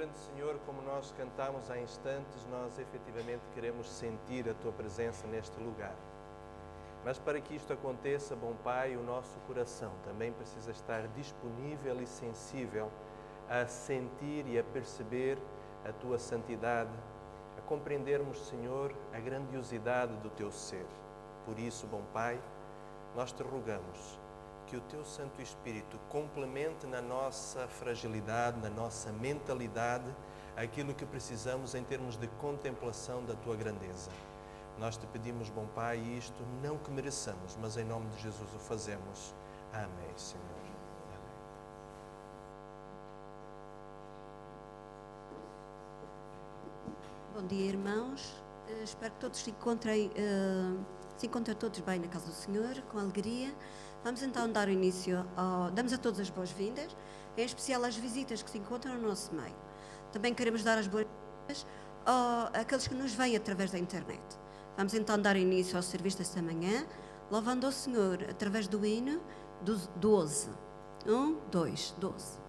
grande Senhor, como nós cantamos há instantes, nós efetivamente queremos sentir a Tua presença neste lugar. Mas para que isto aconteça, bom Pai, o nosso coração também precisa estar disponível e sensível a sentir e a perceber a Tua santidade, a compreendermos, Senhor, a grandiosidade do Teu ser. Por isso, bom Pai, nós Te rogamos que o Teu Santo Espírito complemente na nossa fragilidade, na nossa mentalidade, aquilo que precisamos em termos de contemplação da Tua grandeza. Nós Te pedimos, bom Pai, isto não que mereçamos, mas em nome de Jesus o fazemos. Amém, Senhor. Amém. Bom dia, irmãos. Espero que todos se encontrem todos bem na casa do Senhor, com alegria. Vamos então dar início damos a todos as boas-vindas, em especial às visitas que se encontram no nosso meio. Também queremos dar as boas-vindas àqueles que nos veem através da internet. Vamos então dar início ao serviço desta manhã, louvando ao Senhor através do hino 12. 1, 2, 12.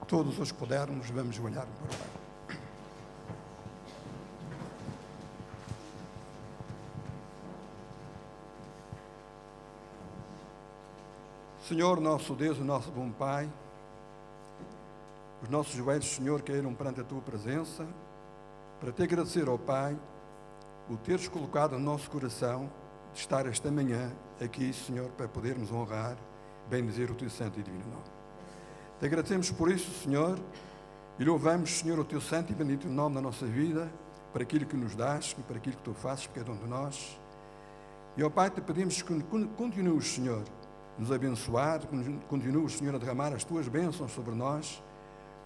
Todos os que pudermos, vamos olhar para o Pai. Senhor, nosso Deus e nosso bom Pai, os nossos joelhos, Senhor, caíram perante a Tua presença, para Te agradecer, ó Pai, o Teres colocado no nosso coração de estar esta manhã aqui, Senhor, para podermos honrar, bendizer o Teu santo e divino nome. Te agradecemos por isso, Senhor, e louvamos, Senhor, o Teu santo e bendito nome na nossa vida, para aquilo que nos dás, para aquilo que Tu fazes por cada um de nós. E, ó Pai, Te pedimos que continues, Senhor, nos abençoar, continues, Senhor, a derramar as Tuas bênçãos sobre nós,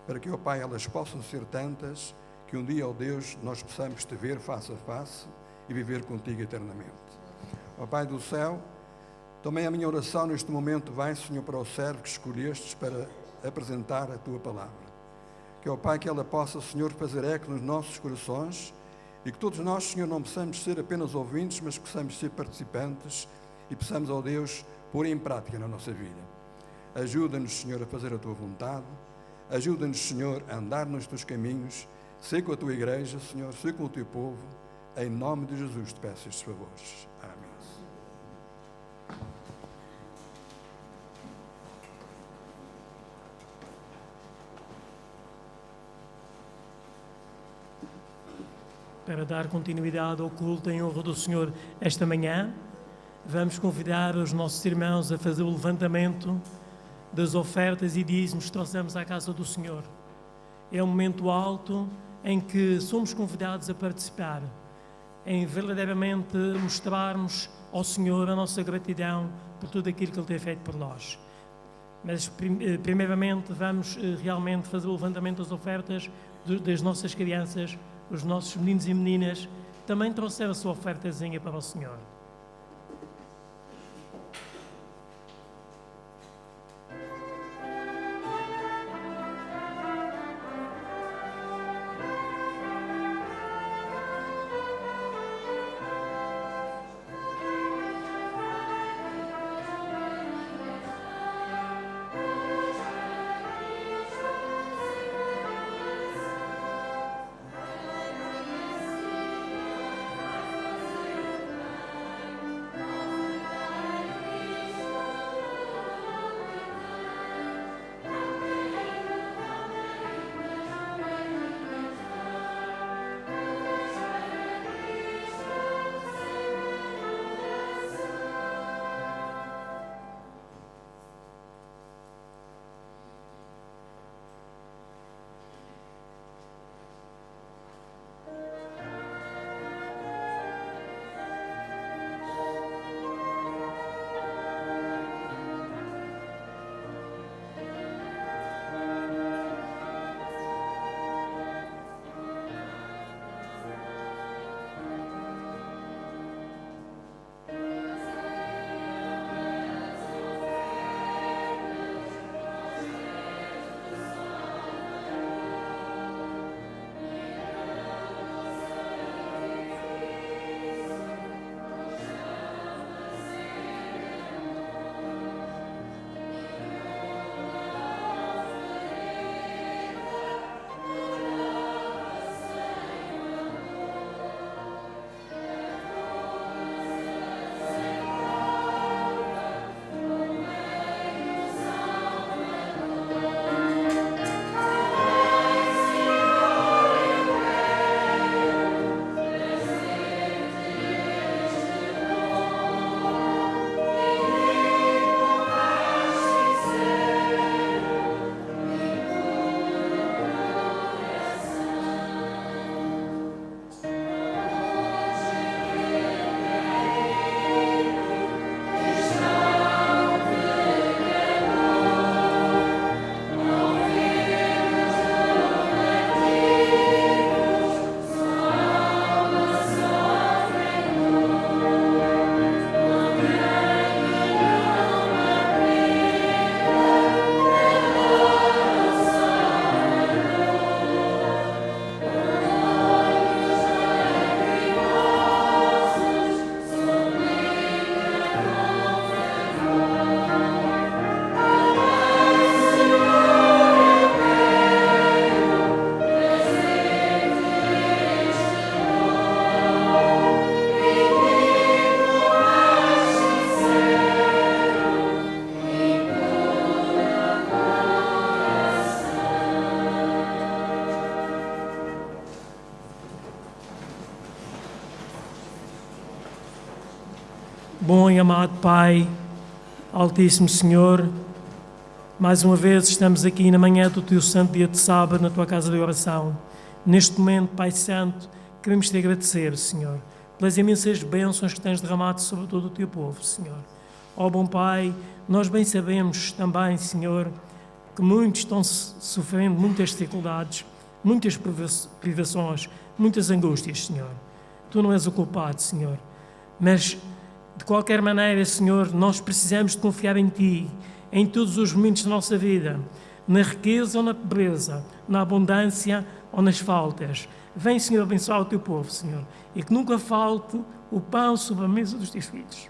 para que, ó Pai, elas possam ser tantas, que um dia, ó Deus, nós possamos Te ver face a face e viver contigo eternamente. Ó Pai do céu, também a minha oração neste momento vai, Senhor, para o servo que escolhestes para apresentar a Tua palavra. Que, ó Pai, que ela possa, Senhor, fazer eco nos nossos corações e que todos nós, Senhor, não possamos ser apenas ouvintes, mas que possamos ser participantes e possamos, ó Deus, pôr em prática na nossa vida. Ajuda-nos, Senhor, a fazer a Tua vontade. Ajuda-nos, Senhor, a andar nos teus caminhos. Sei com a tua igreja, Senhor, sei com o teu povo. Em nome de Jesus te peço estes favores. Amém. Para dar continuidade ao culto em honra do Senhor esta manhã, vamos convidar os nossos irmãos a fazer o levantamento das ofertas e dízimos que trouxemos à casa do Senhor. É um momento alto em que somos convidados a participar, em verdadeiramente mostrarmos ao Senhor a nossa gratidão por tudo aquilo que Ele tem feito por nós. Mas, primeiramente, vamos realmente fazer o levantamento das ofertas das nossas crianças. Os nossos meninos e meninas também trouxeram a sua ofertazinha para o Senhor. Bom e amado Pai, Altíssimo Senhor, mais uma vez estamos aqui na manhã do Teu santo dia de sábado, na Tua casa de oração. Neste momento, Pai Santo, queremos Te agradecer, Senhor, pelas imensas bênçãos que Tens derramado sobre todo o Teu povo, Senhor. Ó bom Pai, nós bem sabemos também, Senhor, que muitos estão sofrendo muitas dificuldades, muitas privações, muitas angústias, Senhor. Tu não és o culpado, Senhor, mas de qualquer maneira, Senhor, nós precisamos de confiar em Ti, em todos os momentos da nossa vida, na riqueza ou na pobreza, na abundância ou nas faltas. Vem, Senhor, abençoar o Teu povo, Senhor, e que nunca falte o pão sobre a mesa dos Teus filhos.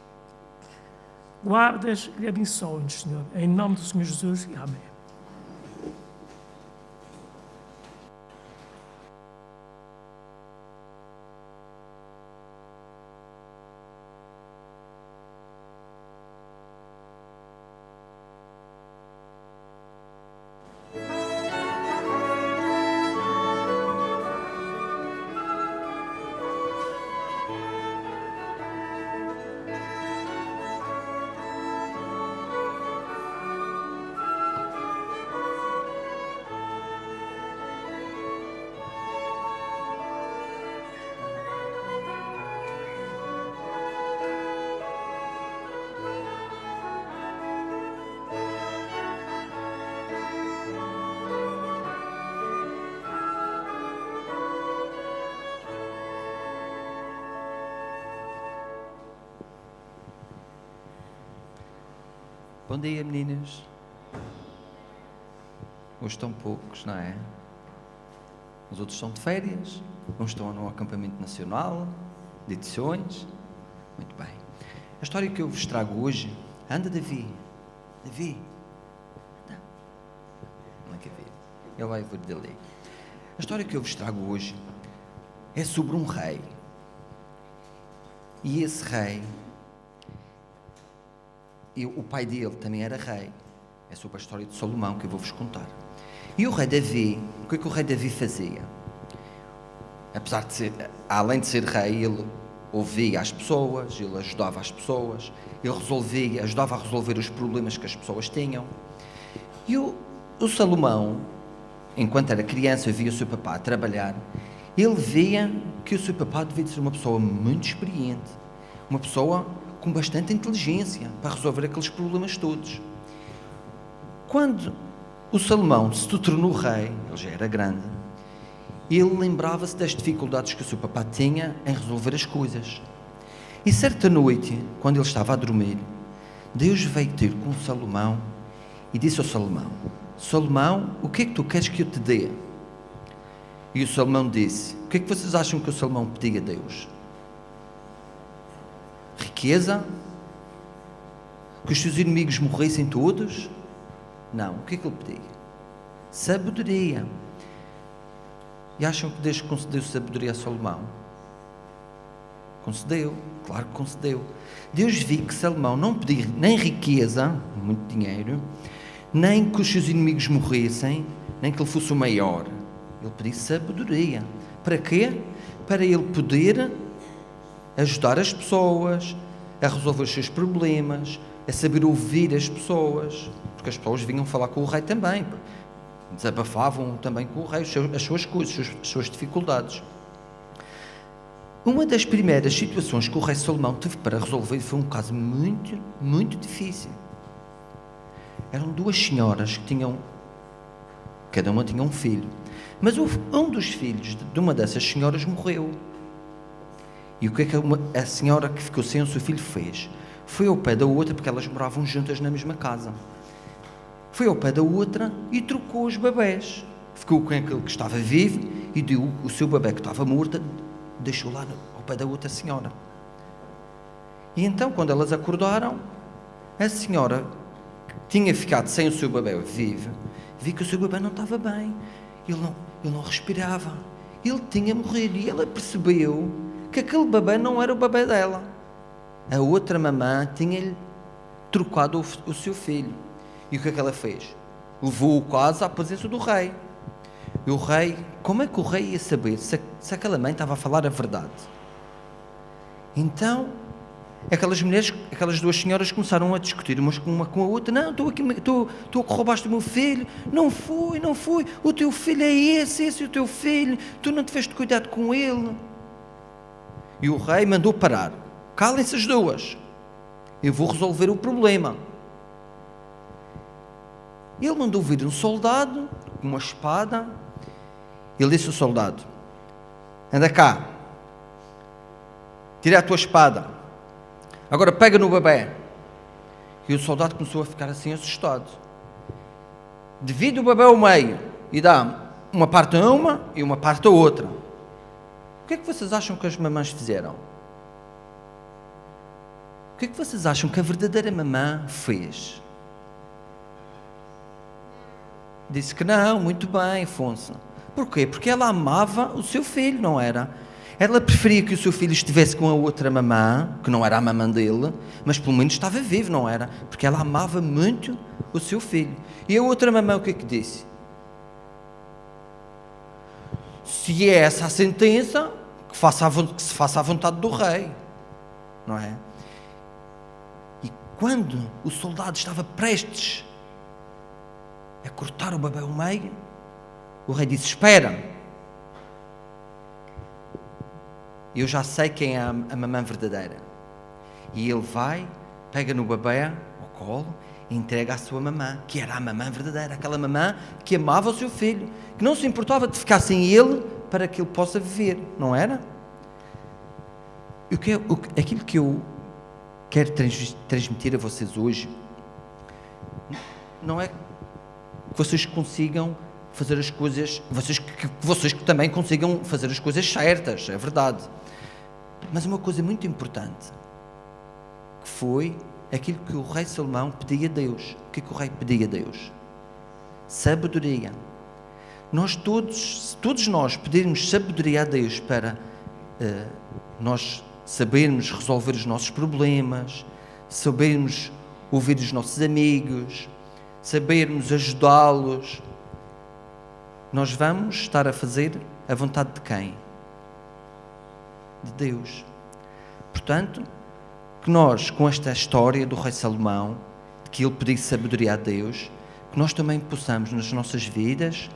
Guardas e abençoa-nos, Senhor, em nome do Senhor Jesus. Amém. Bom dia, meninas. Hoje estão poucos, não é? Os outros estão de férias, uns estão no acampamento nacional, de edições. Muito bem. A história que eu vos trago hoje, anda Davi, anda. Não quer ver. Ele vai vir dali. A história que eu vos trago hoje é sobre um rei. E esse rei, o pai dele também era rei. É sobre a história de Salomão que eu vou-vos contar. E o rei Davi, o que é que o rei Davi fazia? Apesar de ser, além de ser rei, ele ouvia as pessoas, ele ajudava as pessoas, ele ajudava a resolver os problemas que as pessoas tinham. E o Salomão, enquanto era criança, via o seu papá trabalhar, ele via que o seu papá devia ser uma pessoa muito experiente, uma pessoa com bastante inteligência para resolver aqueles problemas todos. Quando o Salomão se tornou rei, ele já era grande, ele lembrava-se das dificuldades que o seu papá tinha em resolver as coisas. E certa noite, quando ele estava a dormir, Deus veio ter com Salomão e disse ao Salomão: Salomão, o que é que tu queres que eu te dê? E o Salomão disse: o que é que vocês acham que o Salomão pedia a Deus? Riqueza? Que os seus inimigos morressem todos? Não, o que é que ele pedia? Sabedoria. E acham que Deus concedeu sabedoria a Salomão? Concedeu, claro que concedeu. Deus viu que Salomão não pedia nem riqueza, muito dinheiro, nem que os seus inimigos morressem, nem que ele fosse o maior. Ele pediu sabedoria. Para quê? Para ele poder ajudar as pessoas, a resolver os seus problemas, a saber ouvir as pessoas, porque as pessoas vinham falar com o rei também, desabafavam também com o rei as suas coisas, as suas dificuldades. Uma das primeiras situações que o rei Salomão teve para resolver foi um caso muito, muito difícil. Eram duas senhoras que cada uma tinha um filho, mas um dos filhos de uma dessas senhoras morreu. E o que é que a senhora que ficou sem o seu filho fez? Foi ao pé da outra, porque elas moravam juntas na mesma casa. Foi ao pé da outra e trocou os bebés. Ficou com aquele que estava vivo e deu o seu bebé que estava morto, deixou lá ao pé da outra senhora. E então, quando elas acordaram, a senhora que tinha ficado sem o seu bebé vivo, viu que o seu bebé não estava bem. Ele não respirava. Ele tinha morrido. E ela percebeu que aquele bebé não era o bebé dela. A outra mamã tinha-lhe trocado o seu filho. E o que é que ela fez? Levou o caso à presença do rei. E o rei, como é que o rei ia saber se aquela mãe estava a falar a verdade? Então, aquelas duas senhoras começaram a discutir uma com a outra. Não, tu roubaste o meu filho. Não fui. O teu filho é esse é o teu filho. Tu não tiveste cuidado com ele. E o rei mandou parar. Calem-se as duas. Eu vou resolver o problema. Ele mandou vir um soldado com uma espada. Ele disse ao soldado: anda cá, tira a tua espada, agora pega no bebé. E o soldado começou a ficar assim assustado. Divide o bebé ao meio e dá uma parte a uma e uma parte a outra. O que é que vocês acham que as mamãs fizeram? O que é que vocês acham que a verdadeira mamã fez? Disse que não. Muito bem, Afonso. Porquê? Porque ela amava o seu filho, não era? Ela preferia que o seu filho estivesse com a outra mamã, que não era a mamã dele, mas pelo menos estava vivo, não era? Porque ela amava muito o seu filho. E a outra mamã o que é que disse? Se é essa a sentença, que se faça à vontade do rei, não é? E quando o soldado estava prestes a cortar o bebé ao meio, o rei disse: espera, eu já sei quem é a mamã verdadeira. E ele vai, pega no bebé ao colo e entrega à sua mamã, que era a mamã verdadeira, aquela mamã que amava o seu filho, que não se importava de ficar sem ele para que ele possa viver, não era? Aquilo que eu quero transmitir a vocês hoje não é que vocês consigam fazer as coisas, que vocês também consigam fazer as coisas certas, é verdade. Mas uma coisa muito importante, que foi aquilo que o rei Salomão pedia a Deus. O que é que o rei pedia a Deus? Sabedoria. Todos nós pedirmos sabedoria a Deus para nós sabermos resolver os nossos problemas, sabermos ouvir os nossos amigos, sabermos ajudá-los, nós vamos estar a fazer a vontade de quem? De Deus. Portanto, que nós, com esta história do rei Salomão, de que ele pedisse sabedoria a Deus, que nós também possamos, nas nossas vidas,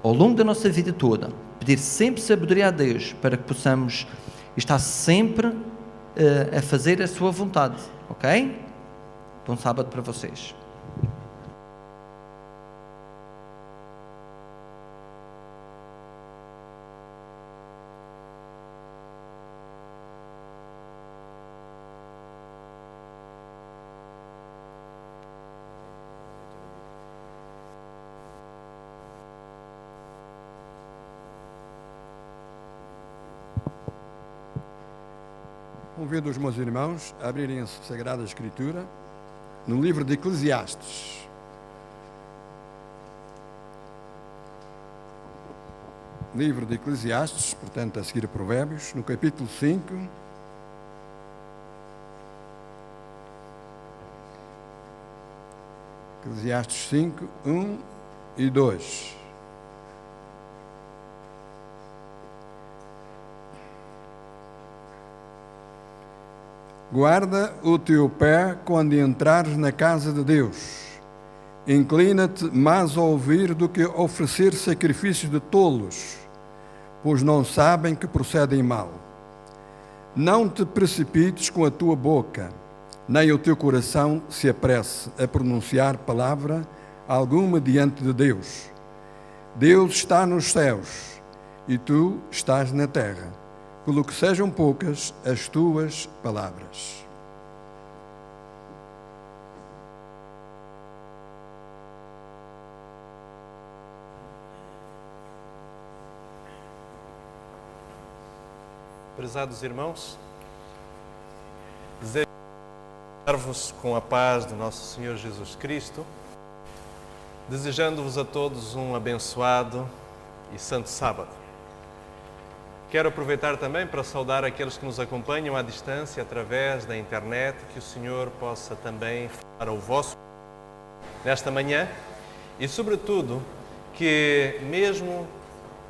ao longo da nossa vida toda, pedir sempre sabedoria a Deus, para que possamos estar sempre a fazer a sua vontade, ok? Bom sábado para vocês. Convido os meus irmãos a abrirem a Sagrada Escritura no livro de Eclesiastes. Livro de Eclesiastes, portanto, a seguir a Provérbios, no capítulo 5. Eclesiastes 5, 1 e 2. Guarda o teu pé quando entrares na casa de Deus. Inclina-te mais a ouvir do que a oferecer sacrifícios de tolos, pois não sabem que procedem mal. Não te precipites com a tua boca, nem o teu coração se apresse a pronunciar palavra alguma diante de Deus. Deus está nos céus e tu estás na terra, pelo que sejam poucas as tuas palavras. Prezados irmãos, desejo-vos com a paz do nosso Senhor Jesus Cristo, desejando-vos a todos um abençoado e santo sábado. Quero aproveitar também para saudar aqueles que nos acompanham à distância através da internet, que o Senhor possa também falar ao vosso nesta manhã e, sobretudo, que mesmo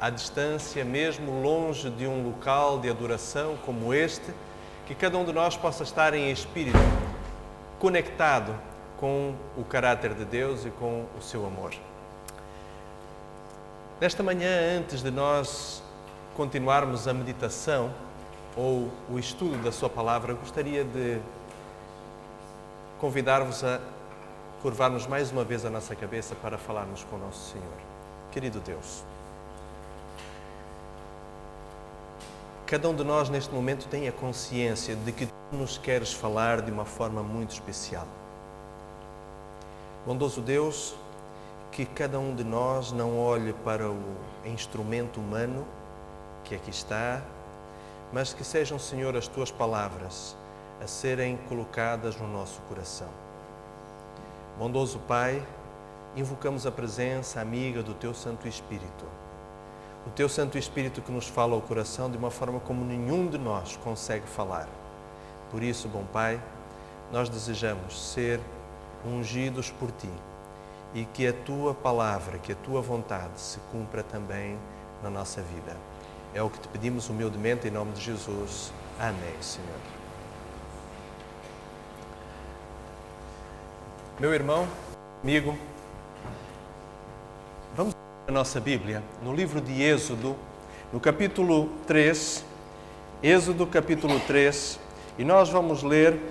à distância, mesmo longe de um local de adoração como este, que cada um de nós possa estar em espírito conectado com o caráter de Deus e com o seu amor. Nesta manhã, antes de nós continuarmos a meditação ou o estudo da sua palavra, gostaria de convidar-vos a curvarmos mais uma vez a nossa cabeça para falarmos com o nosso Senhor. Querido Deus, cada um de nós neste momento tem a consciência de que tu nos queres falar de uma forma muito especial. Bondoso Deus, que cada um de nós não olhe para o instrumento humano que aqui está, mas que sejam, Senhor, as tuas palavras a serem colocadas no nosso coração. Bondoso Pai, invocamos a presença amiga do teu Santo Espírito. O teu Santo Espírito que nos fala ao coração de uma forma como nenhum de nós consegue falar. Por isso, bom Pai, nós desejamos ser ungidos por Ti e que a Tua palavra, que a Tua vontade se cumpra também na nossa vida. É o que te pedimos humildemente em nome de Jesus. Amém, Senhor. Meu irmão, amigo, vamos ler a nossa Bíblia no livro de Êxodo, no capítulo 3, Êxodo capítulo 3, e nós vamos ler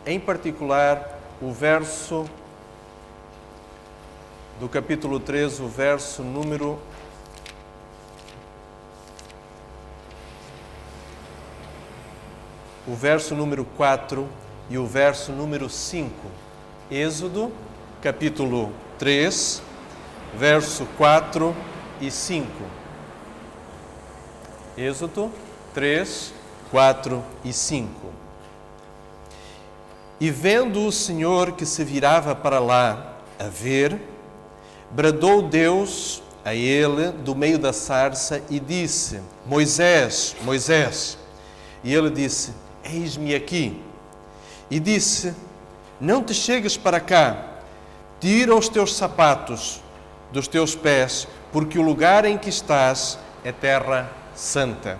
em particular o verso do capítulo 3, o verso número 4 e o verso número 5. Êxodo, capítulo 3, verso 4 e 5. Êxodo 3, 4 e 5. E vendo o Senhor que se virava para lá a ver, bradou Deus a ele do meio da sarça e disse: Moisés, Moisés. E ele disse: Eis-me aqui. E disse: Não te chegues para cá, tira os teus sapatos dos teus pés, porque o lugar em que estás é terra santa.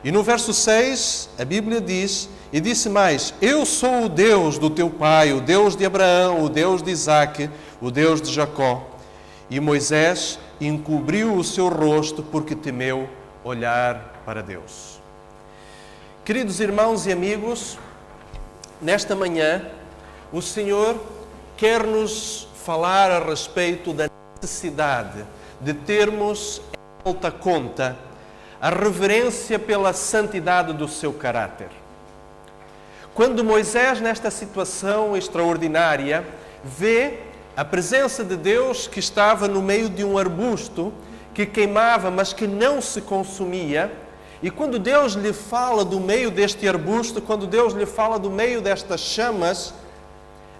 E no verso 6, a Bíblia diz: E disse mais: Eu sou o Deus do teu pai, o Deus de Abraão, o Deus de Isaque, o Deus de Jacó. E Moisés encobriu o seu rosto porque temeu olhar para Deus. Queridos irmãos e amigos, nesta manhã, o Senhor quer nos falar a respeito da necessidade de termos em alta conta a reverência pela santidade do seu caráter. Quando Moisés, nesta situação extraordinária, vê a presença de Deus que estava no meio de um arbusto que queimava, mas que não se consumia, e quando Deus lhe fala do meio deste arbusto, quando Deus lhe fala do meio destas chamas,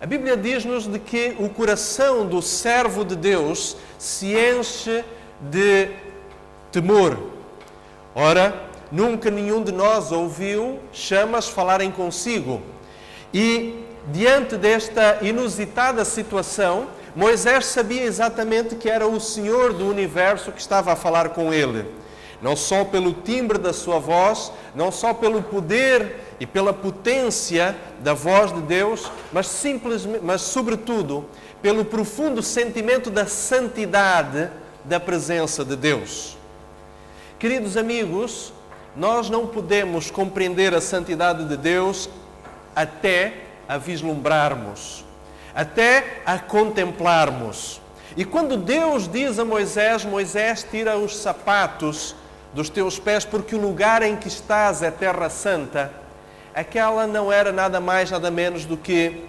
a Bíblia diz-nos de que o coração do servo de Deus se enche de temor. Ora, nunca nenhum de nós ouviu chamas falarem consigo. E, diante desta inusitada situação, Moisés sabia exatamente que era o Senhor do universo que estava a falar com ele. Não só pelo timbre da sua voz, não só pelo poder e pela potência da voz de Deus, mas sobretudo pelo profundo sentimento da santidade da presença de Deus. Queridos amigos, nós não podemos compreender a santidade de Deus até a vislumbrarmos, até a contemplarmos. E quando Deus diz a Moisés: Moisés, tira os sapatos dos teus pés, porque o lugar em que estás é terra santa, aquela não era nada mais, nada menos do que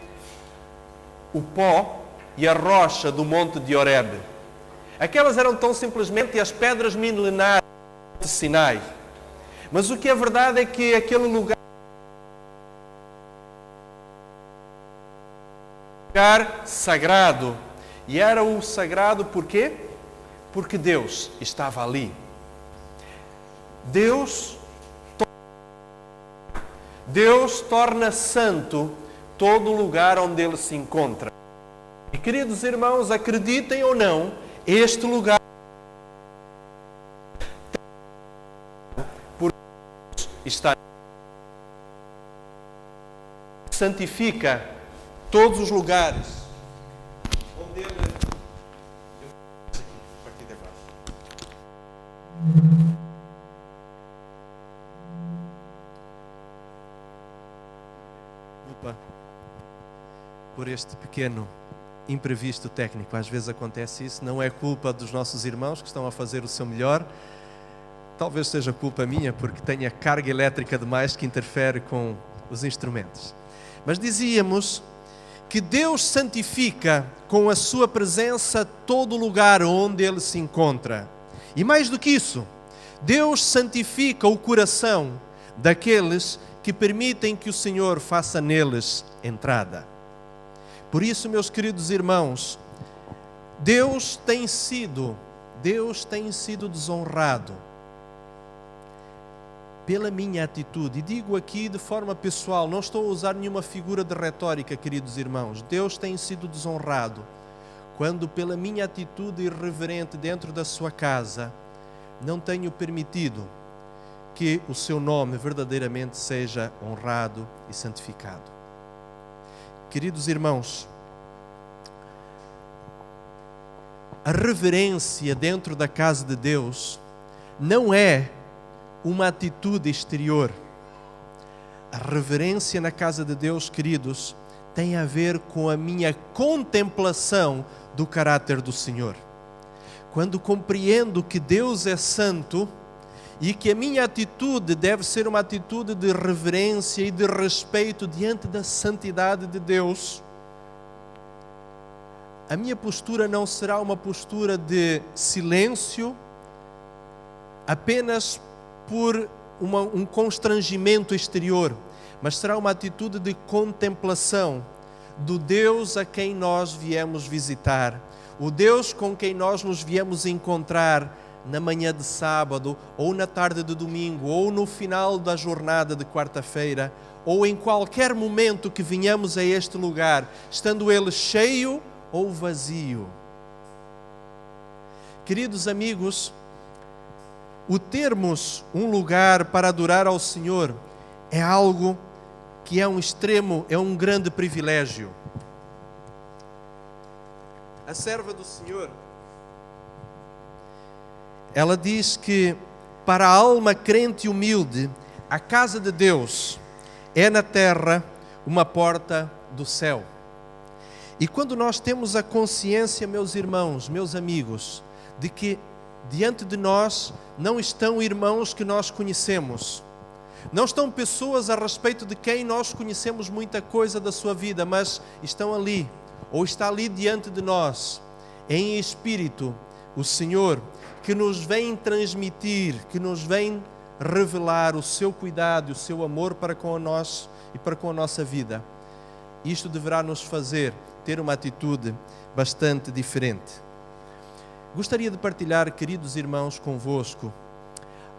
o pó e a rocha do monte de Horebe. Aquelas eram tão simplesmente as pedras milenares de Sinai. Mas o que é verdade é que aquele lugar sagrado. E era o sagrado por quê? Porque Deus estava ali. Deus torna santo todo lugar onde Ele se encontra. E, queridos irmãos, acreditem ou não, este lugar por Deus está santifica todos os lugares onde Ele por este pequeno imprevisto técnico. Às vezes acontece isso, não é culpa dos nossos irmãos que estão a fazer o seu melhor, talvez seja culpa minha porque tenho a carga elétrica demais que interfere com os instrumentos. Mas dizíamos que Deus santifica com a sua presença todo lugar onde Ele se encontra. E mais do que isso, Deus santifica o coração daqueles que permitem que o Senhor faça neles entrada. Por isso, meus queridos irmãos, Deus tem sido desonrado pela minha atitude. E digo aqui de forma pessoal, não estou a usar nenhuma figura de retórica, queridos irmãos. Deus tem sido desonrado quando, pela minha atitude irreverente dentro da sua casa, não tenho permitido que o seu nome verdadeiramente seja honrado e santificado. Queridos irmãos, a reverência dentro da casa de Deus não é uma atitude exterior. A reverência na casa de Deus, queridos, tem a ver com a minha contemplação do caráter do Senhor. Quando compreendo que Deus é santo e que a minha atitude deve ser uma atitude de reverência e de respeito diante da santidade de Deus, a minha postura não será uma postura de silêncio, apenas por um constrangimento exterior, mas será uma atitude de contemplação do Deus a quem nós viemos visitar, o Deus com quem nós nos viemos encontrar na manhã de sábado, ou na tarde de domingo, ou no final da jornada de quarta-feira, ou em qualquer momento que venhamos a este lugar, estando ele cheio ou vazio. Queridos amigos, o termos um lugar para adorar ao Senhor é algo que é um grande privilégio. A serva do Senhor, ela diz que para a alma crente e humilde, a casa de Deus é na terra uma porta do céu. E quando nós temos a consciência, meus irmãos, meus amigos, de que diante de nós não estão irmãos que nós conhecemos, não estão pessoas a respeito de quem nós conhecemos muita coisa da sua vida, mas estão ali, ou está ali diante de nós, em espírito, o Senhor, que nos vem transmitir, que nos vem revelar o seu cuidado e o seu amor para com nós e para com a nossa vida. Isto deverá nos fazer ter uma atitude bastante diferente. Gostaria de partilhar, queridos irmãos, convosco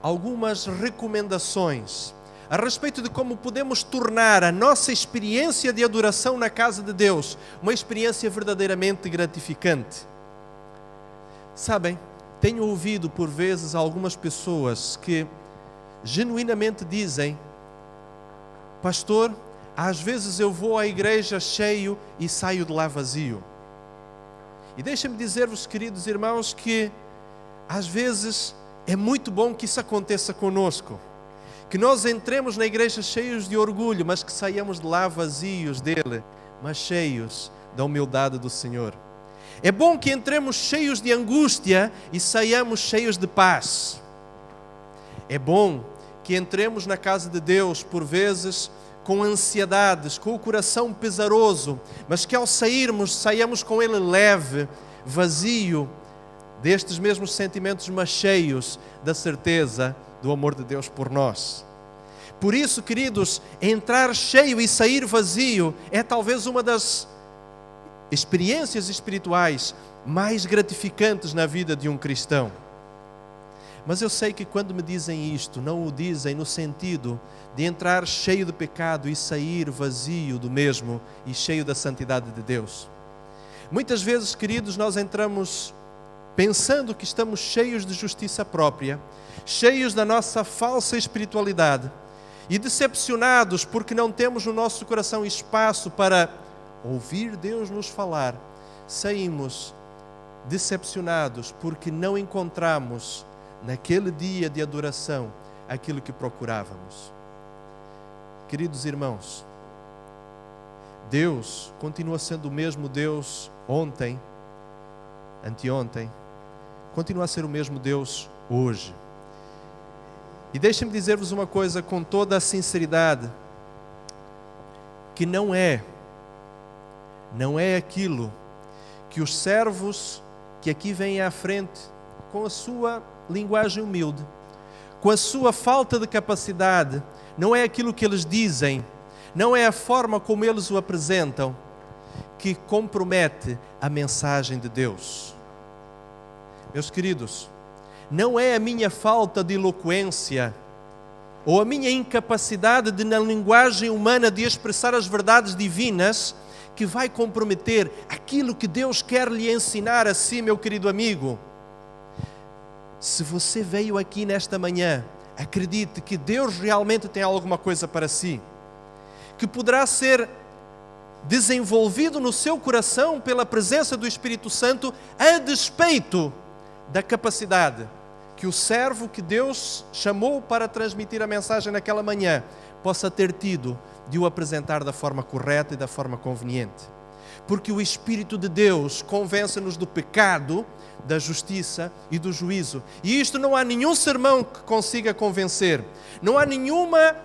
algumas recomendações a respeito de como podemos tornar a nossa experiência de adoração na casa de Deus uma experiência verdadeiramente gratificante. Sabem, tenho ouvido por vezes algumas pessoas que genuinamente dizem: pastor, às vezes eu vou à igreja cheio e saio de lá vazio. E deixem-me dizer-vos, queridos irmãos, que às vezes é muito bom que isso aconteça conosco, que nós entremos na igreja cheios de orgulho, mas que saiamos de lá vazios dele, mas cheios da humildade do Senhor. É bom que entremos cheios de angústia e saiamos cheios de paz. É bom que entremos na casa de Deus, por vezes, com ansiedades, com o coração pesaroso, mas que ao sairmos, saiamos com ele leve, vazio destes mesmos sentimentos, mas cheios da certeza do amor de Deus por nós. Por isso, queridos, entrar cheio e sair vazio é talvez uma das experiências espirituais mais gratificantes na vida de um cristão. Mas eu sei que quando me dizem isto, não o dizem no sentido de entrar cheio de pecado e sair vazio do mesmo e cheio da santidade de Deus. Muitas vezes, queridos, nós entramos pensando que estamos cheios de justiça própria, cheios da nossa falsa espiritualidade e decepcionados porque não temos no nosso coração espaço para ouvir Deus nos falar. Saímos decepcionados porque não encontramos naquele dia de adoração aquilo que procurávamos. Queridos irmãos, Deus continua sendo o mesmo Deus ontem, anteontem, continua a ser o mesmo Deus hoje. E deixem-me dizer-vos uma coisa com toda a sinceridade, que não é aquilo que os servos que aqui vêm à frente, com a sua linguagem humilde, com a sua falta de capacidade, não é aquilo que eles dizem, não é a forma como eles o apresentam, que compromete a mensagem de Deus. Meus queridos, não é a minha falta de eloquência ou a minha incapacidade de, na linguagem humana, de expressar as verdades divinas que vai comprometer aquilo que Deus quer lhe ensinar a si, meu querido amigo. Se você veio aqui nesta manhã, acredite que Deus realmente tem alguma coisa para si, que poderá ser desenvolvido no seu coração pela presença do Espírito Santo, a despeito da capacidade que o servo que Deus chamou para transmitir a mensagem naquela manhã possa ter tido de o apresentar da forma correta e da forma conveniente. Porque o Espírito de Deus convence-nos do pecado, da justiça e do juízo. E isto não há nenhum sermão que consiga convencer. Não há nenhuma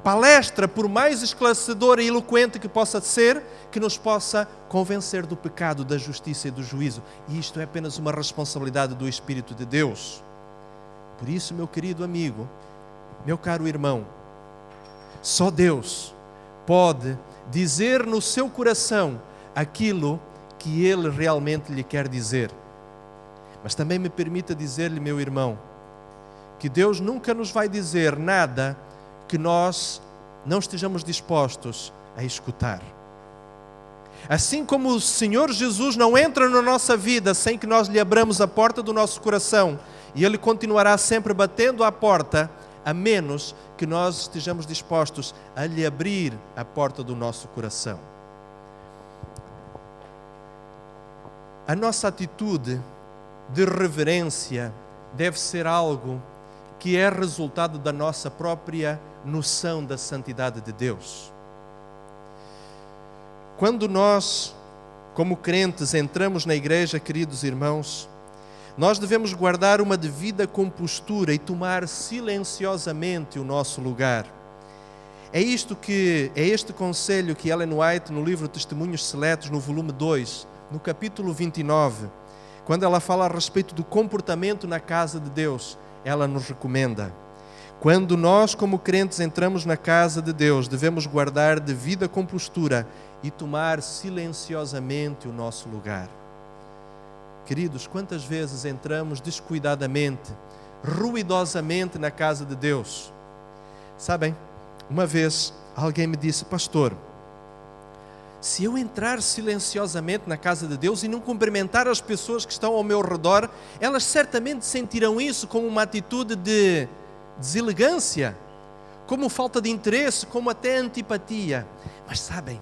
palestra, por mais esclarecedora e eloquente que possa ser, que nos possa convencer do pecado, da justiça e do juízo. E isto é apenas uma responsabilidade do Espírito de Deus. Por isso, meu querido amigo, meu caro irmão, só Deus pode dizer no seu coração aquilo que Ele realmente lhe quer dizer. Mas também me permita dizer-lhe, meu irmão, que Deus nunca nos vai dizer nada que nós não estejamos dispostos a escutar. Assim como o Senhor Jesus não entra na nossa vida sem que nós lhe abramos a porta do nosso coração, e Ele continuará sempre batendo à porta, a menos que nós estejamos dispostos a lhe abrir a porta do nosso coração. A nossa atitude de reverência deve ser algo que é resultado da nossa própria noção da santidade de Deus. Quando nós, como crentes, entramos na igreja, queridos irmãos, nós devemos guardar uma devida compostura e tomar silenciosamente o nosso lugar. É este conselho que Ellen White, no livro Testemunhos Seletos, no volume 2, no capítulo 29, quando ela fala a respeito do comportamento na casa de Deus, ela nos recomenda. Quando nós, como crentes, entramos na casa de Deus, devemos guardar devida compostura e tomar silenciosamente o nosso lugar. Queridos, quantas vezes entramos descuidadamente, ruidosamente na casa de Deus? Sabem, uma vez alguém me disse: pastor, se eu entrar silenciosamente na casa de Deus e não cumprimentar as pessoas que estão ao meu redor, elas certamente sentirão isso como uma atitude de deselegância, como falta de interesse, como até antipatia. Mas sabem,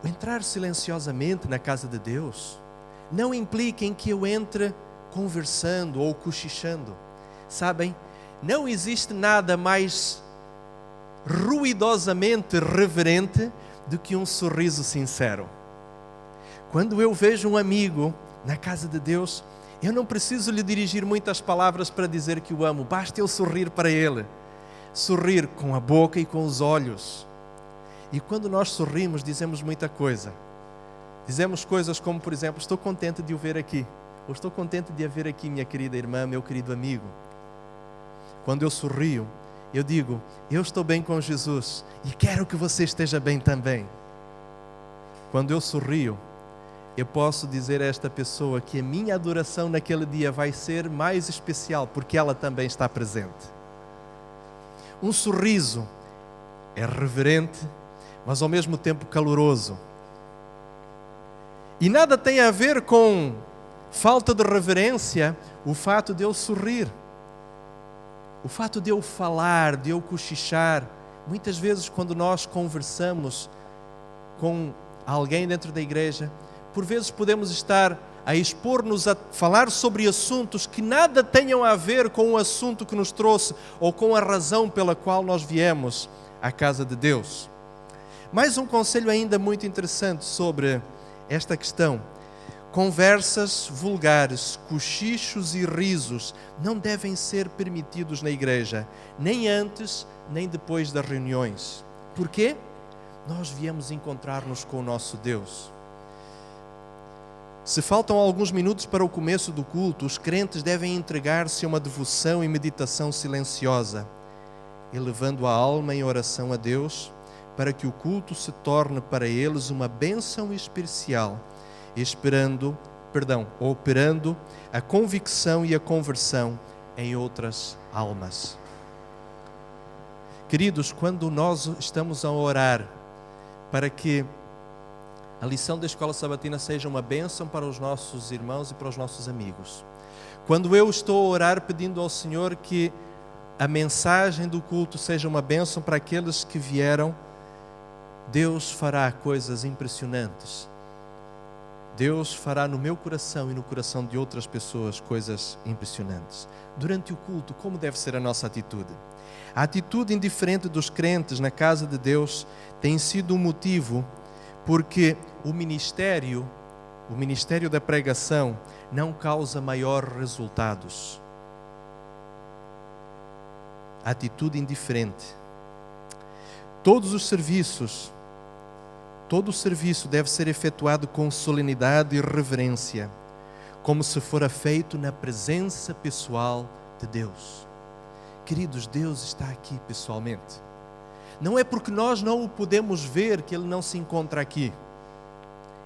o entrar silenciosamente na casa de Deus não implica em que eu entre conversando ou cochichando. Sabem, não existe nada mais ruidosamente reverente do que um sorriso sincero. Quando eu vejo um amigo na casa de Deus, eu não preciso lhe dirigir muitas palavras para dizer que o amo, basta eu sorrir para ele. Sorrir com a boca e com os olhos. E quando nós sorrimos, dizemos muita coisa. Dizemos coisas como, por exemplo, estou contente de o ver aqui. Ou estou contente de a ver aqui, minha querida irmã, meu querido amigo. Quando eu sorrio, eu digo, eu estou bem com Jesus e quero que você esteja bem também. Quando eu sorrio, eu posso dizer a esta pessoa que a minha adoração naquele dia vai ser mais especial, porque ela também está presente. Um sorriso é reverente, mas ao mesmo tempo caloroso. E nada tem a ver com falta de reverência o fato de eu sorrir. O fato de eu falar, de eu cochichar. Muitas vezes quando nós conversamos com alguém dentro da igreja, por vezes podemos estar a expor-nos a falar sobre assuntos que nada tenham a ver com o assunto que nos trouxe ou com a razão pela qual nós viemos à casa de Deus. Mais um conselho ainda muito interessante sobre esta questão. Conversas vulgares, cochichos e risos não devem ser permitidos na igreja, nem antes, nem depois das reuniões. Por quê? Nós viemos encontrar-nos com o nosso Deus. Se faltam alguns minutos para o começo do culto, os crentes devem entregar-se a uma devoção e meditação silenciosa, elevando a alma em oração a Deus, para que o culto se torne para eles uma bênção especial, operando a convicção e a conversão em outras almas. Queridos, quando nós estamos a orar para que a lição da Escola Sabatina seja uma bênção para os nossos irmãos e para os nossos amigos, quando eu estou a orar pedindo ao Senhor que a mensagem do culto seja uma bênção para aqueles que vieram, Deus fará coisas impressionantes. Deus fará no meu coração e no coração de outras pessoas coisas impressionantes. Durante o culto, como deve ser a nossa atitude? A atitude indiferente dos crentes na casa de Deus tem sido um motivo porque o ministério da pregação não causa maiores resultados. atitude indiferente. Todo o serviço deve ser efetuado com solenidade e reverência, como se fora feito na presença pessoal de Deus. Queridos, Deus está aqui pessoalmente. Não é porque nós não o podemos ver que Ele não se encontra aqui.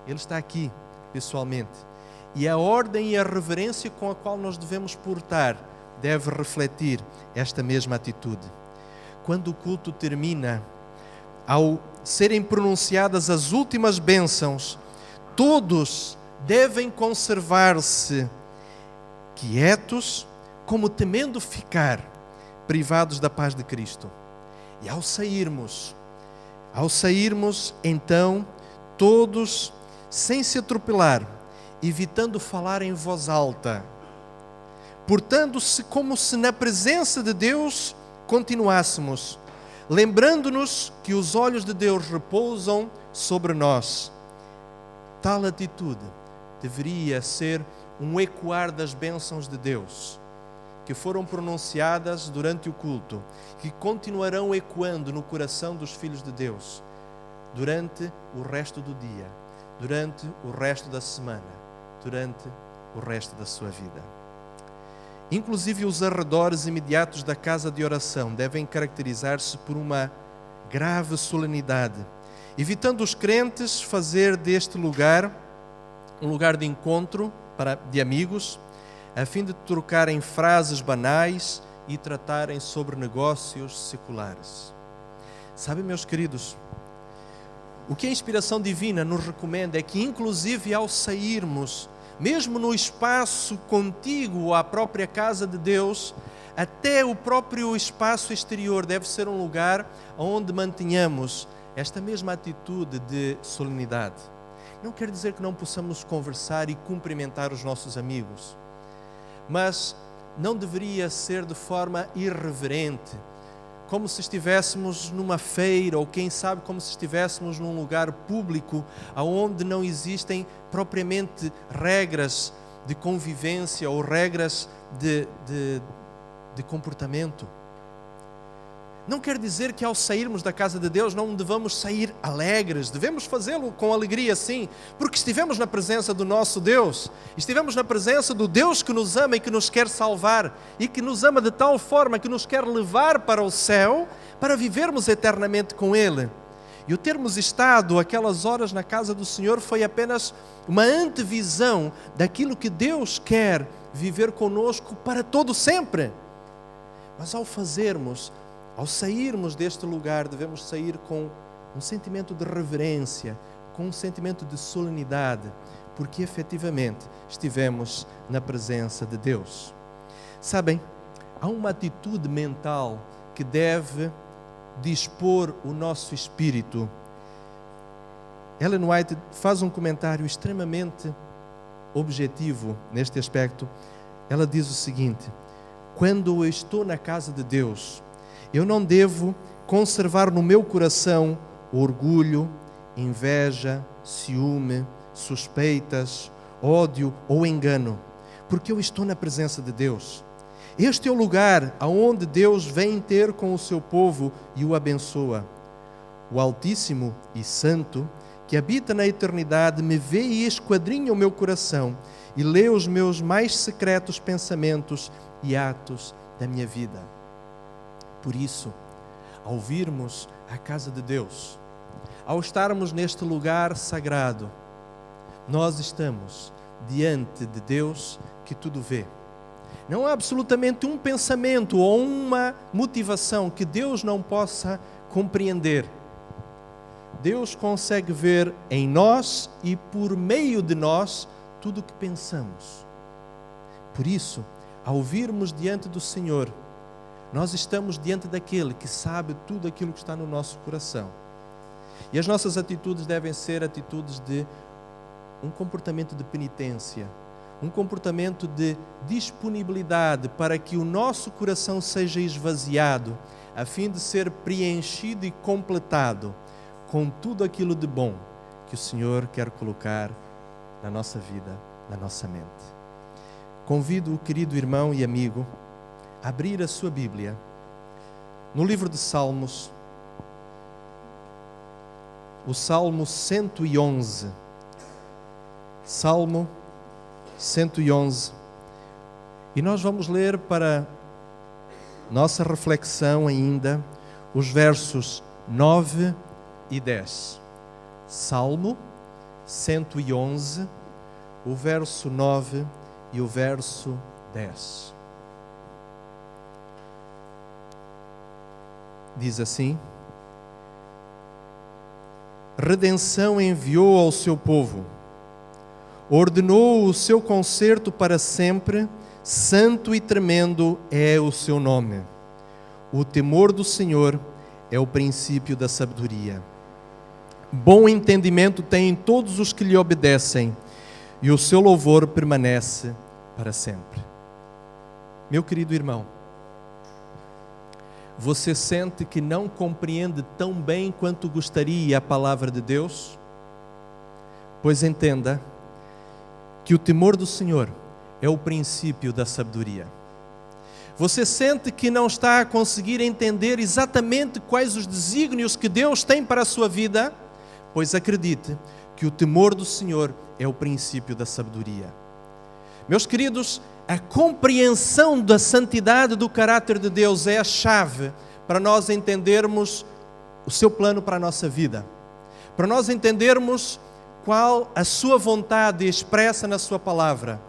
Ele está aqui pessoalmente. E a ordem e a reverência com a qual nós devemos portar deve refletir esta mesma atitude. Quando o culto termina, ao serem pronunciadas as últimas bênçãos, todos devem conservar-se quietos, como temendo ficar privados da paz de Cristo. E ao sairmos, então, todos, sem se atropelar, evitando falar em voz alta, portando-se como se na presença de Deus continuássemos, lembrando-nos que os olhos de Deus repousam sobre nós. Tal atitude deveria ser um ecoar das bênçãos de Deus, que foram pronunciadas durante o culto, que continuarão ecoando no coração dos filhos de Deus, durante o resto do dia, durante o resto da semana, durante o resto da sua vida. Inclusive os arredores imediatos da casa de oração devem caracterizar-se por uma grave solenidade, evitando os crentes fazer deste lugar um lugar de encontro de amigos, a fim de trocarem frases banais e tratarem sobre negócios seculares. Sabem, meus queridos, o que a inspiração divina nos recomenda é que, inclusive ao sairmos, mesmo no espaço contíguo à própria casa de Deus, até o próprio espaço exterior deve ser um lugar onde mantenhamos esta mesma atitude de solenidade. Não quer dizer que não possamos conversar e cumprimentar os nossos amigos, mas não deveria ser de forma irreverente, como se estivéssemos numa feira, ou quem sabe como se estivéssemos num lugar público, onde não existem propriamente regras de convivência ou regras de comportamento. Não quer dizer que ao sairmos da casa de Deus não devamos sair alegres, devemos fazê-lo com alegria sim, porque estivemos na presença do nosso Deus, estivemos na presença do Deus que nos ama e que nos quer salvar, e que nos ama de tal forma que nos quer levar para o céu, para vivermos eternamente com Ele. E o termos estado aquelas horas na casa do Senhor foi apenas uma antevisão daquilo que Deus quer viver conosco para todo sempre. Mas ao sairmos deste lugar, devemos sair com um sentimento de reverência, com um sentimento de solenidade, porque efetivamente estivemos na presença de Deus. Sabem, há uma atitude mental que deve dispor o nosso espírito. Ellen White faz um comentário extremamente objetivo neste aspecto. Ela diz o seguinte: quando eu estou na casa de Deus, eu não devo conservar no meu coração orgulho, inveja, ciúme, suspeitas, ódio ou engano, porque eu estou na presença de Deus. Este é o lugar aonde Deus vem ter com o seu povo e o abençoa. O Altíssimo e Santo, que habita na eternidade, me vê e esquadrinha o meu coração e lê os meus mais secretos pensamentos e atos da minha vida. Por isso, ao virmos a casa de Deus, ao estarmos neste lugar sagrado, nós estamos diante de Deus que tudo vê. Não há absolutamente um pensamento ou uma motivação que Deus não possa compreender. Deus consegue ver em nós e por meio de nós tudo o que pensamos. Por isso, ao virmos diante do Senhor, nós estamos diante daquele que sabe tudo aquilo que está no nosso coração. E as nossas atitudes devem ser atitudes de um comportamento de penitência, um comportamento de disponibilidade para que o nosso coração seja esvaziado, a fim de ser preenchido e completado com tudo aquilo de bom que o Senhor quer colocar na nossa vida, na nossa mente. Convido o querido irmão e amigo a abrir a sua Bíblia no livro de Salmos, o Salmo 111. Salmo 111. E nós vamos ler para nossa reflexão ainda os versos 9 e 10. Salmo 111, o verso 9 e o verso 10. Diz assim: redenção enviou ao seu povo, ordenou o seu concerto para sempre, santo e tremendo é o seu nome. O temor do Senhor é o princípio da sabedoria. Bom entendimento têm todos os que lhe obedecem, e o seu louvor permanece para sempre. Meu querido irmão, você sente que não compreende tão bem quanto gostaria a palavra de Deus? Pois entenda que o temor do Senhor é o princípio da sabedoria. Você sente que não está a conseguir entender exatamente quais os desígnios que Deus tem para a sua vida? Pois acredite que o temor do Senhor é o princípio da sabedoria. Meus queridos, a compreensão da santidade do caráter de Deus é a chave para nós entendermos o seu plano para a nossa vida, para nós entendermos qual a sua vontade expressa na sua palavra,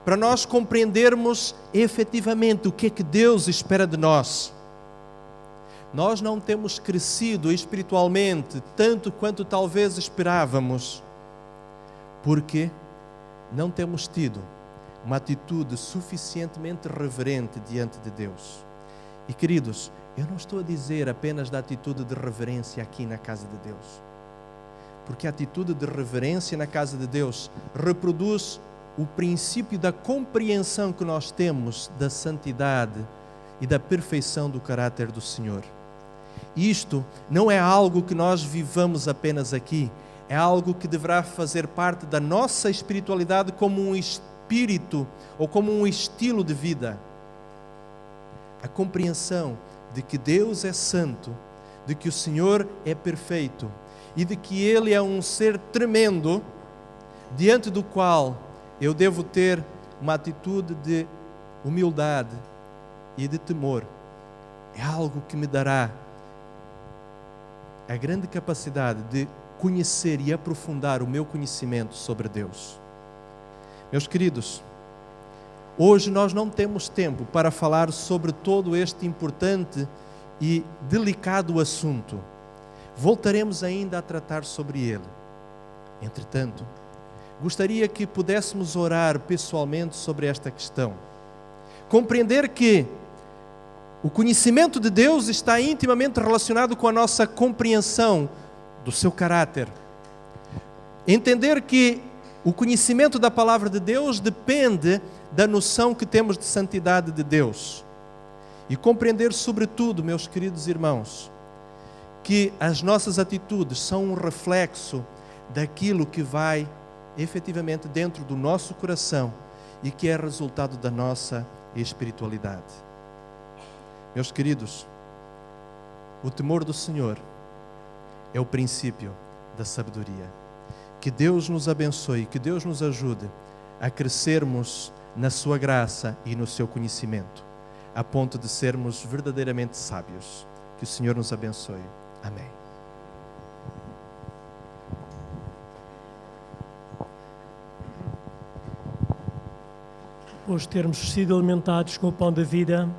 para nós compreendermos efetivamente o que é que Deus espera de nós. Nós não temos crescido espiritualmente tanto quanto talvez esperávamos, porque não temos tido uma atitude suficientemente reverente diante de Deus. E queridos, eu não estou a dizer apenas da atitude de reverência aqui na casa de Deus, porque a atitude de reverência na casa de Deus reproduz o princípio da compreensão que nós temos da santidade e da perfeição do caráter do Senhor. Isto não é algo que nós vivamos apenas aqui, é algo que deverá fazer parte da nossa espiritualidade como um espírito ou como um estilo de vida. A compreensão de que Deus é santo, de que o Senhor é perfeito e de que Ele é um ser tremendo, diante do qual eu devo ter uma atitude de humildade e de temor. É algo que me dará a grande capacidade de conhecer e aprofundar o meu conhecimento sobre Deus. Meus queridos, hoje nós não temos tempo para falar sobre todo este importante e delicado assunto. Voltaremos ainda a tratar sobre ele. Entretanto, gostaria que pudéssemos orar pessoalmente sobre esta questão. Compreender que o conhecimento de Deus está intimamente relacionado com a nossa compreensão do seu caráter. Entender que o conhecimento da palavra de Deus depende da noção que temos de santidade de Deus. E compreender, sobretudo, meus queridos irmãos, que as nossas atitudes são um reflexo daquilo que vai efetivamente dentro do nosso coração e que é resultado da nossa espiritualidade. Meus queridos, o temor do Senhor é o princípio da sabedoria. Que Deus nos abençoe, que Deus nos ajude a crescermos na sua graça e no seu conhecimento, a ponto de sermos verdadeiramente sábios. Que o Senhor nos abençoe. Amém. Depois de termos sido alimentados com o pão da vida,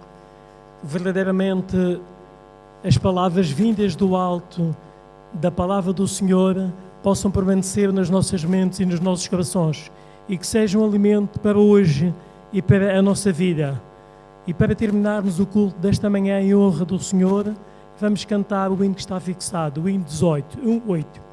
verdadeiramente as palavras vindas do alto, da palavra do Senhor, possam permanecer nas nossas mentes e nos nossos corações e que sejam um alimento para hoje e para a nossa vida. E para terminarmos o culto desta manhã em honra do Senhor, vamos cantar o hino que está fixado, o hino 18, 8.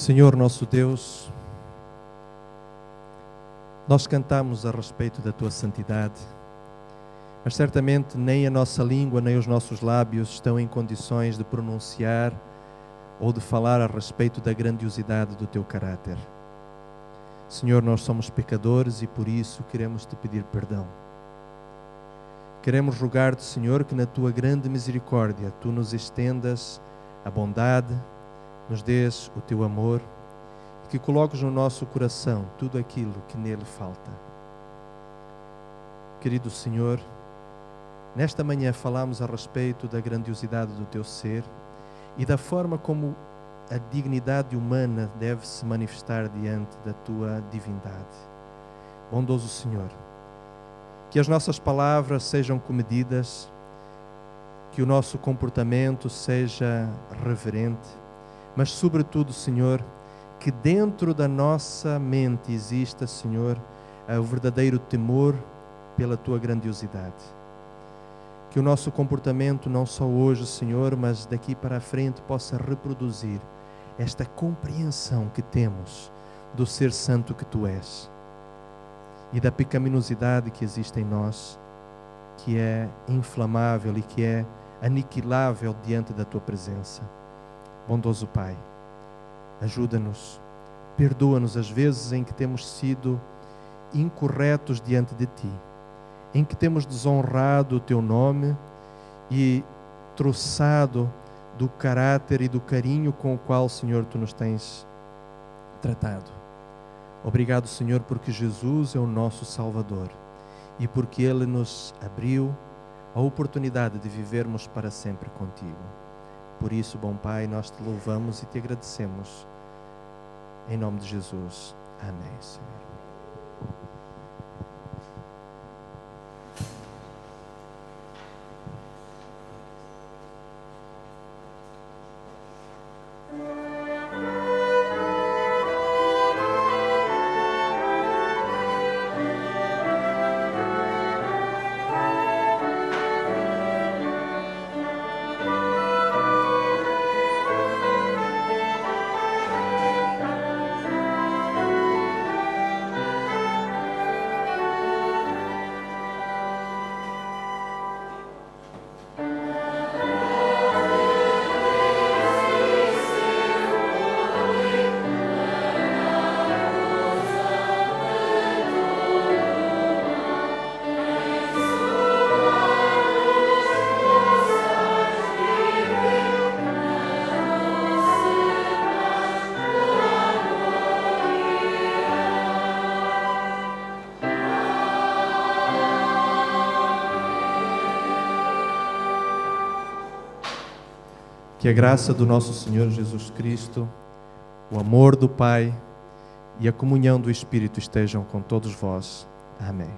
Senhor nosso Deus, nós cantamos a respeito da Tua santidade, mas certamente nem a nossa língua, nem os nossos lábios estão em condições de pronunciar ou de falar a respeito da grandiosidade do Teu caráter. Senhor, nós somos pecadores e por isso queremos Te pedir perdão. Queremos rogar-te, Senhor, que na Tua grande misericórdia Tu nos estendas a bondade, nos dês o Teu amor e que coloques no nosso coração tudo aquilo que nele falta. Querido Senhor, nesta manhã falamos a respeito da grandiosidade do Teu ser e da forma como a dignidade humana deve se manifestar diante da Tua divindade. Bondoso Senhor, que as nossas palavras sejam comedidas, que o nosso comportamento seja reverente, mas sobretudo, Senhor, que dentro da nossa mente exista, Senhor, o verdadeiro temor pela Tua grandiosidade. Que o nosso comportamento, não só hoje, Senhor, mas daqui para a frente, possa reproduzir esta compreensão que temos do ser santo que Tu és e da pecaminosidade que existe em nós, que é inflamável e que é aniquilável diante da Tua presença. Bondoso Pai, ajuda-nos, perdoa-nos as vezes em que temos sido incorretos diante de Ti, em que temos desonrado o Teu nome e troçado do caráter e do carinho com o qual, Senhor, Tu nos tens tratado. Obrigado, Senhor, porque Jesus é o nosso Salvador e porque Ele nos abriu a oportunidade de vivermos para sempre contigo. Por isso, bom Pai, nós Te louvamos e Te agradecemos. Em nome de Jesus. Amém, Senhor. Que a graça do nosso Senhor Jesus Cristo, o amor do Pai e a comunhão do Espírito estejam com todos vós. Amém.